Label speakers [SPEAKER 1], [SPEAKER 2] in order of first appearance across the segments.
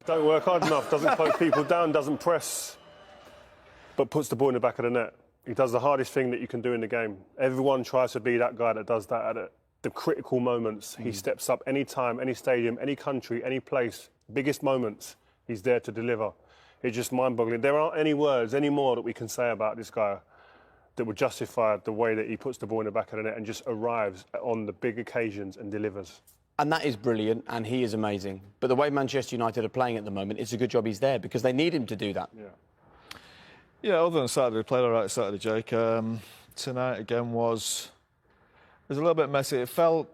[SPEAKER 1] Don't work hard enough, doesn't close people down, doesn't press, but puts the ball in the back of the net. He does the hardest thing that you can do in the game. Everyone tries to be that guy that does that at the critical moments. He steps up any time, any stadium, any country, any place, biggest moments, he's there to deliver. It's just mind-boggling. There aren't any words anymore that we can say about this guy that would justify the way that he puts the ball in the back of the net and just arrives on the big occasions and delivers.
[SPEAKER 2] And that is brilliant, and he is amazing. But the way Manchester United are playing at the moment, it's a good job he's there because they need him to do that.
[SPEAKER 3] Yeah, other than Saturday, we played all right Saturday, Jake. Tonight, again, was a little bit messy. It felt,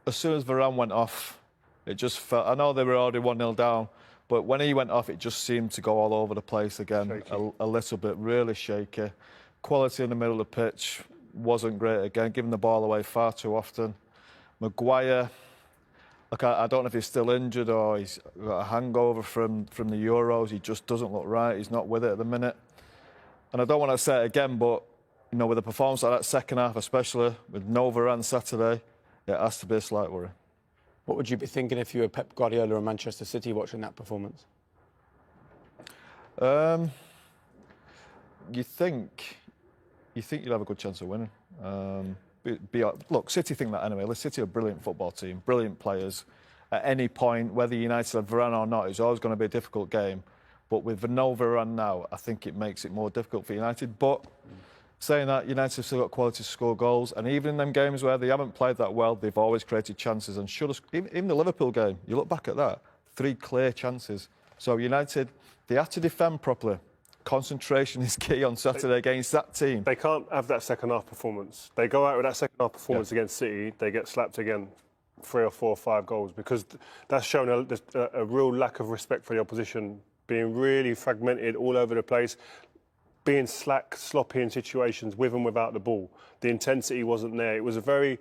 [SPEAKER 3] as soon as Varane went off, it just felt... I know they were already 1-0 down, but when he went off, it just seemed to go all over the place again, a little bit, really shaky. Quality in the middle of the pitch wasn't great again, giving the ball away far too often. Maguire... Look, I don't know if he's still injured or he's got a hangover from the Euros. He just doesn't look right. He's not with it at the minute. And I don't want to say it again, but, you know, with a performance like that second half, especially with no Varane Saturday, it has to be a slight worry.
[SPEAKER 2] What would you be thinking if you were Pep Guardiola or Manchester City watching that performance?
[SPEAKER 3] You think you'd have a good chance of winning. Look, City think that anyway. City are a brilliant football team, brilliant players. At any point, whether United have Varane or not, it's always going to be a difficult game. But with no Varane now, I think it makes it more difficult for United. But saying that, United have still got quality to score goals. And even in them games where they haven't played that well, they've always created chances. And should have, even the Liverpool game, you look back at that, 3 clear chances. So United, they have to defend properly. Concentration is key on Saturday against that team.
[SPEAKER 1] They can't have that second-half performance. They go out with that second-half performance against City, they get slapped again 3 or 4 or 5 goals because that's shown a real lack of respect for the opposition, being really fragmented all over the place, being slack, sloppy in situations with and without the ball. The intensity wasn't there. It was a very...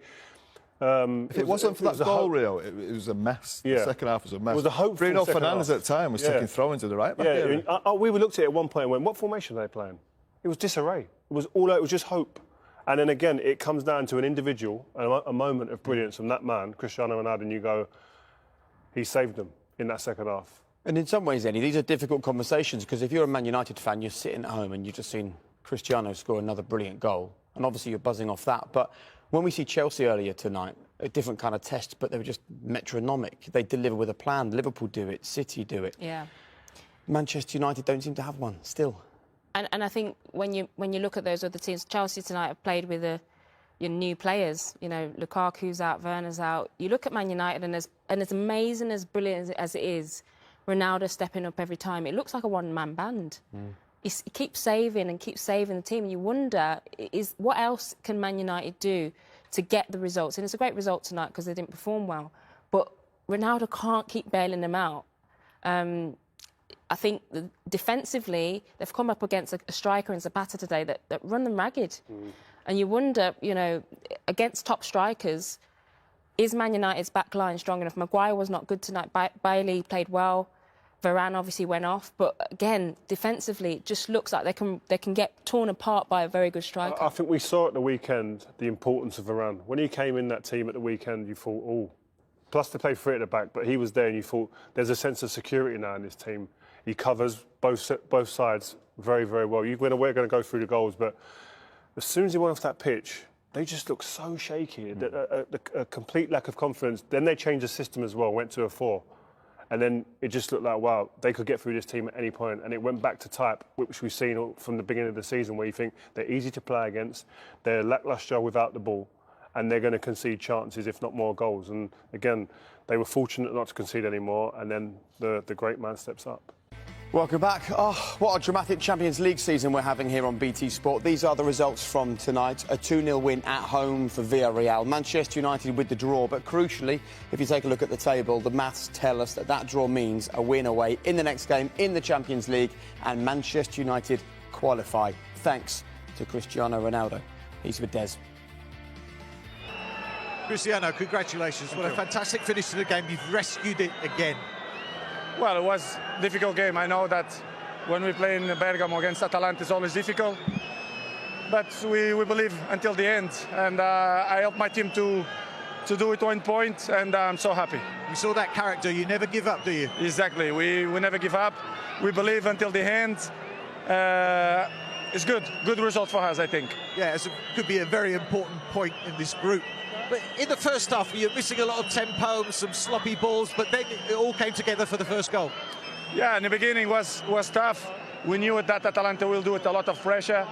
[SPEAKER 3] if it wasn't for that goal, Rio, it was a mess.
[SPEAKER 1] Yeah.
[SPEAKER 3] The second half was a mess.
[SPEAKER 1] It was a hopeful
[SPEAKER 3] Bruno
[SPEAKER 1] second
[SPEAKER 3] Fernandes
[SPEAKER 1] half.
[SPEAKER 3] at the time was taking throw-ins to the right back.
[SPEAKER 1] We looked at it at one point and went, what formation are they playing? It was disarray. It was just hope. And then again, it comes down to an individual, a moment of brilliance from that man, Cristiano Ronaldo, and you go, he saved them in that second half.
[SPEAKER 2] And in some ways, Eddie, these are difficult conversations because if you're a Man United fan, you're sitting at home and you've just seen Cristiano score another brilliant goal. And obviously you're buzzing off that. But when we see Chelsea earlier tonight, a different kind of test, but they were just metronomic. They deliver with a plan. Liverpool do it. City do it.
[SPEAKER 4] Yeah.
[SPEAKER 2] Manchester United don't seem to have one still.
[SPEAKER 4] And I think when you look at those other teams, Chelsea tonight have played with your new players. You know, Lukaku's out, Werner's out. You look at Man United, and as amazing, as brilliant as it is, Ronaldo stepping up every time. It looks like a one-man band. He keeps saving and keeps saving the team. You wonder, what else can Man United do to get the results? And it's a great result tonight because they didn't perform well. But Ronaldo can't keep bailing them out. I think defensively, they've come up against a striker in Zapata today that run them ragged. And you wonder, you know, against top strikers, is Man United's back line strong enough? Maguire was not good tonight. Bailey played well. Varane obviously went off. But again, defensively, it just looks like they can get torn apart by a very good striker.
[SPEAKER 1] I think we saw at the weekend the importance of Varane. When he came in that team at the weekend, you thought, oh, plus they played 3 at the back, but he was there and you thought there's a sense of security now in this team. He covers both sides very, very well. We're going to go through the goals, but as soon as he went off that pitch, they just looked so shaky, a complete lack of confidence. Then they changed the system as well, went to a 4. And then it just looked like, wow, they could get through this team at any point. And it went back to type, which we've seen from the beginning of the season, where you think they're easy to play against, they're lacklustre without the ball, and they're going to concede chances, if not more goals. And again, they were fortunate not to concede any more, and then the great man steps up.
[SPEAKER 2] Welcome back. Oh, what a dramatic Champions League season we're having here on BT Sport. These are the results from tonight. A 2-0 win at home for Villarreal. Manchester United with the draw, but crucially, if you take a look at the table, the maths tell us that draw means a win away in the next game in the Champions League, and Manchester United qualify, thanks to Cristiano Ronaldo. He's with Des.
[SPEAKER 5] Cristiano, congratulations. What a fantastic finish to the game. You've rescued it again.
[SPEAKER 6] Well, it was a difficult game. I know that when we play in Bergamo against Atalanta, it's always difficult. But we believe until the end. And I helped my team to do it 1 point, and I'm so happy.
[SPEAKER 5] We saw that character. You never give up, do you?
[SPEAKER 6] Exactly. We never give up. We believe until the end. It's good. Good result for us, I think.
[SPEAKER 5] Yeah, it could be a very important point in this group. But in the first half, you're missing a lot of tempo, some sloppy balls, but then it all came together for the first goal.
[SPEAKER 6] Yeah, in the beginning was tough. We knew that Atalanta will do it, a lot of pressure.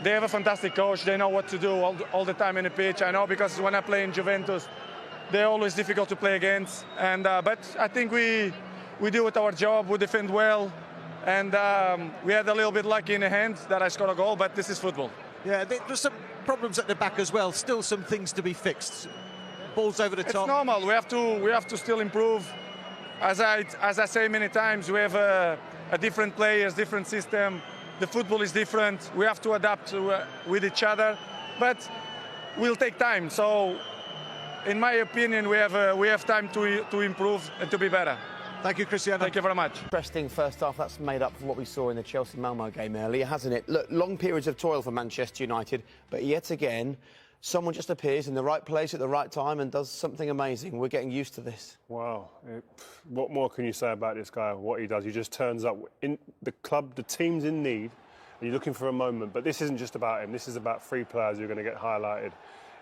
[SPEAKER 6] They have a fantastic coach. They know what to do all the time in the pitch. I know because when I play in Juventus, they're always difficult to play against. And but I think we do it our job. We defend well, and we had a little bit lucky in the hand that I scored a goal. But this is football.
[SPEAKER 5] Yeah, there's some problems at the back as well. Still some things to be fixed. Balls over the top.
[SPEAKER 6] It's normal. We have to still improve. As I say many times, we have a different players, different system. The football is different. We have to adapt with each other, but we'll take time. So, in my opinion, we have time to improve and to be better.
[SPEAKER 5] Thank you, Cristiano.
[SPEAKER 6] Thank you very much.
[SPEAKER 2] Interesting first half. That's made up for what we saw in the Chelsea-Malmo game earlier, hasn't it? Look, long periods of toil for Manchester United, but yet again, someone just appears in the right place at the right time and does something amazing. We're getting used to this.
[SPEAKER 1] Wow. What more can you say about this guy? What he does? He just turns up in the club, the team's in need, and you're looking for a moment. But this isn't just about him. This is about three players who are going to get highlighted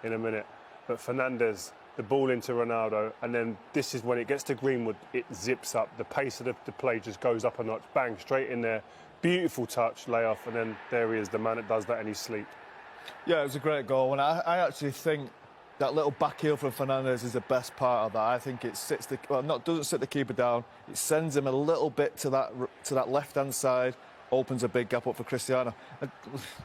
[SPEAKER 1] in a minute. But Fernandes, the ball into Ronaldo, and then this is when it gets to Greenwood, it zips up. The pace of the play just goes up a notch. Bang, straight in there. Beautiful touch, layoff, and then there he is, the man that does that in his sleep.
[SPEAKER 3] Yeah, it was a great goal, and I actually think that little back heel from Fernandes is the best part of that. I think it doesn't sit the keeper down. It sends him a little bit to that left-hand side, opens a big gap up for Cristiano. And,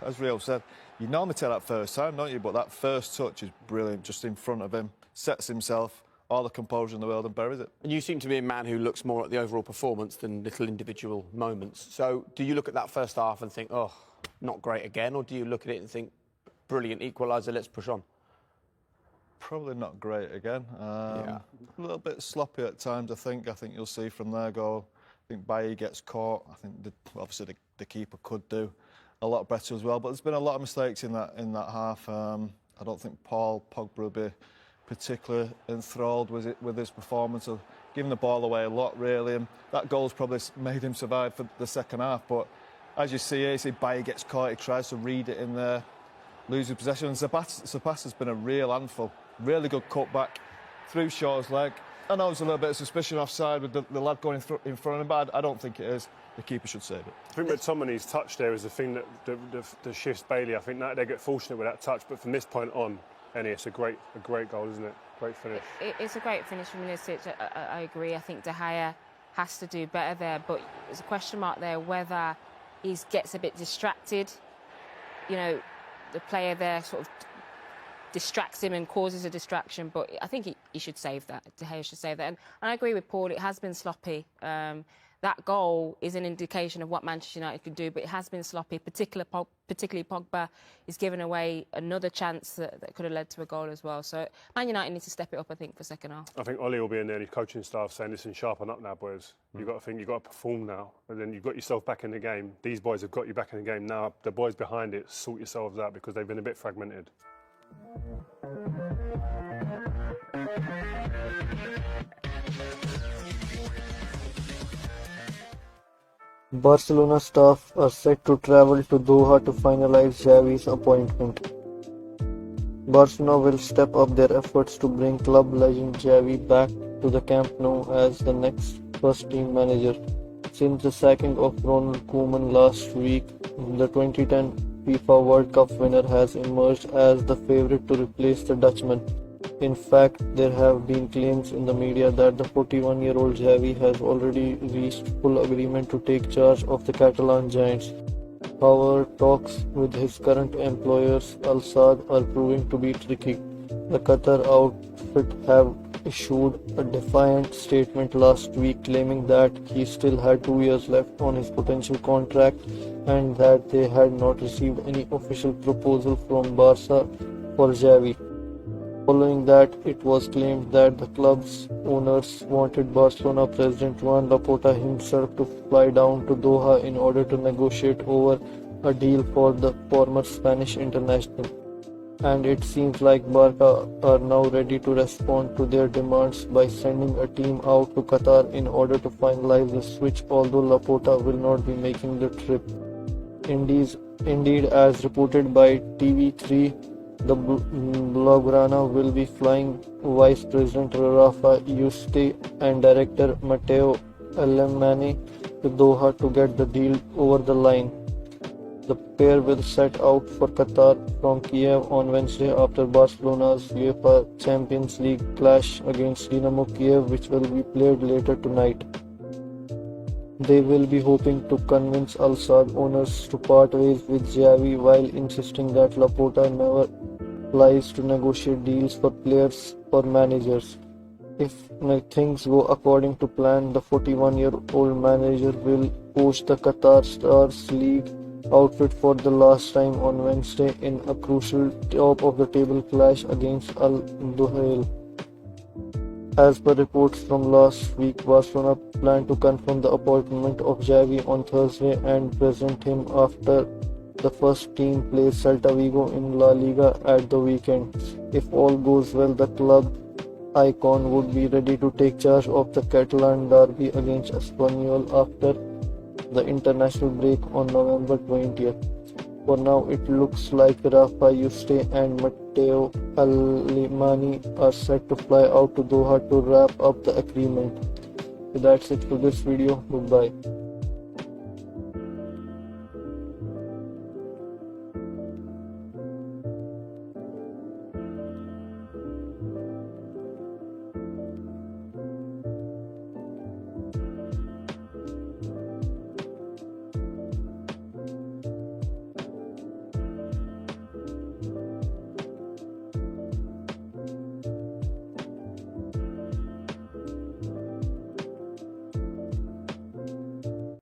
[SPEAKER 3] as Rio said, you normally take that first time, don't you? But that first touch is brilliant, just in front of him, sets himself, all the composure in the world, and buries it.
[SPEAKER 2] And you seem to be a man who looks more at the overall performance than little individual moments. So do you look at that first half and think, oh, not great again? Or do you look at it and think, brilliant equaliser, let's push on?
[SPEAKER 3] Probably not great again.
[SPEAKER 2] Yeah.
[SPEAKER 3] A little bit sloppy at times, I think. I think you'll see from their goal. I think Bailly gets caught. I think obviously the keeper could do a lot better as well. But there's been a lot of mistakes in that half. I don't think Paul Pogba will be particularly enthralled with his performance of giving the ball away a lot, really. And that goal's probably made him survive for the second half. But as you see here, Bailly gets caught. He tries to read it in there, losing possession. And Zapata has been a real handful. Really good cutback through Shaw's leg. I know there's a little bit of suspicion offside with the lad going in front of him, but I don't think it is. The keeper should save it.
[SPEAKER 1] I think McTominay's touch there is the thing that shifts Bailey. I think that they get fortunate with that touch, but from this point on, it's a great goal, isn't it? Great finish.
[SPEAKER 4] It's a great finish from Milicic. I agree. I think De Gea has to do better there, but there's a question mark there whether he gets a bit distracted. You know, the player there sort of distracts him and causes a distraction, but I think he should save that. De Gea should save that. And I agree with Paul, it has been sloppy. That goal is an indication of what Manchester United could do, but it has been sloppy, particularly Pogba is giving away another chance that could have led to a goal as well. So Man United need to step it up, I think, for second half.
[SPEAKER 1] I think Ollie will be in there and his coaching staff saying, listen, sharpen up now, boys. You've got to think, you've got to perform now. And then you've got yourself back in the game. These boys have got you back in the game now. The boys behind it, sort yourselves out because they've been a bit fragmented.
[SPEAKER 7] Barcelona staff are set to travel to Doha to finalize Xavi's appointment. Barcelona will step up their efforts to bring club legend Xavi back to the Camp Nou as the next first-team manager. Since the sacking of Ronald Koeman last week, the 2010 FIFA World Cup winner has emerged as the favourite to replace the Dutchman. In fact, there have been claims in the media that the 41-year-old Xavi has already reached full agreement to take charge of the Catalan giants. However, talks with his current employers Al Sadd are proving to be tricky. The Qatar outfit have issued a defiant statement last week claiming that he still had 2 years left on his potential contract and that they had not received any official proposal from Barca for Xavi. Following that, it was claimed that the club's owners wanted Barcelona president Joan Laporta himself to fly down to Doha in order to negotiate over a deal for the former Spanish international. and it seems like Barca are now ready to respond to their demands by sending a team out to Qatar in order to finalize the switch, although Laporta will not be making the trip. Indeed, as reported by TV3, the Blaugrana will be flying Vice President Rafa Yuste and Director Matteo Alemany to Doha to get the deal over the line. The pair will set out for Qatar from Kiev on Wednesday after Barcelona's UEFA Champions League clash against Dynamo Kiev, which will be played later tonight. They will be hoping to convince Al Sadd owners to part ways with Xavi while insisting that Laporta never lies to negotiate deals for players or managers. If things go according to plan, the 41-year-old manager will coach the Qatar Stars League outfit for the last time on Wednesday in a crucial top-of-the-table clash against Al Duhail. As per reports from last week, Barcelona plan to confirm the appointment of Xavi on Thursday and present him after the first team plays Celta Vigo in La Liga at the weekend. If all goes well, the club icon would be ready to take charge of the Catalan derby against Espanyol after the international break on November 20th. For now, it looks like Rafa Yuste and Matteo Alemany are set to fly out to Doha to wrap up the agreement. So that's it for this video. Goodbye.